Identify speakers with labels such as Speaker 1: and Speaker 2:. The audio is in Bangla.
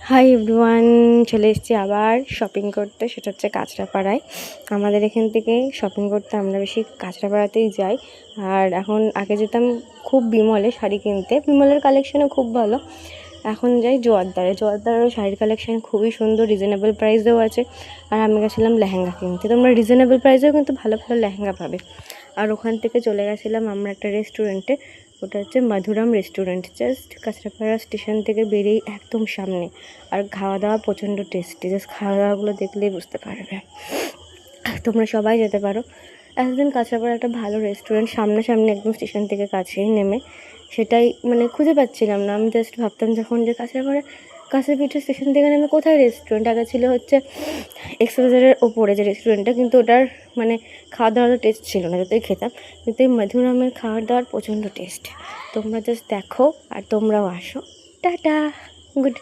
Speaker 1: হাই এভরিওয়ান, চলে এসেছি আবার শপিং করতে। সেটা হচ্ছে কাঁচরাপাড়ায়। আমাদের এখান থেকে শপিং করতে আমরা বেশি কাঁচরাপাড়াতেই যাই। আর এখন আগে যেতাম খুব বিমলে শাড়ি কিনতে, বিমলের কালেকশানও খুব ভালো। এখন যাই জোয়ারদারেরও শাড়ির কালেকশান খুবই সুন্দর, রিজনেবল প্রাইসেও আছে। আর আমি গেছিলাম লেহেঙ্গা কিনতে, তোমরা রিজনেবল প্রাইসেও কিন্তু ভালো ভালো লেহেঙ্গা পাবে। আর ওখান থেকে চলে গেছিলাম আমরা একটা রেস্টুরেন্টে, ওটা হচ্ছে মধুরাম রেস্টুরেন্ট, জাস্ট কাঁচরাপাড়া স্টেশন থেকে বেরিয়েই একদম সামনে। আর খাওয়া দাওয়া প্রচণ্ড টেস্টি, জাস্ট খাওয়া দাওয়াগুলো দেখলেই বুঝতে পারবে। তোমরা সবাই যেতে পারো। এতদিন কাঁচরাপাড়া একটা ভালো রেস্টুরেন্ট সামনাসামনি একদম স্টেশন থেকে কাছেই নেমে, সেটাই মানে খুঁজে পাচ্ছিলাম না। আমি জাস্ট ভাবতাম যখন যে কাঁচরাপিঠা স্টেশন থেকে নেমে কোথায় রেস্টুরেন্ট। আগে ছিল হচ্ছে এক্সপ্রেসের ওপরে যে রেস্টুরেন্টটা, কিন্তু ওটার মানে খাওয়া দাওয়ার টেস্ট ছিল না, যতই খেতাম। কিন্তু এই মধুরামের খাওয়ার দাওয়ার প্রচণ্ড টেস্ট। তোমরা জাস্ট দেখো আর তোমরাও আসো। Tata, good.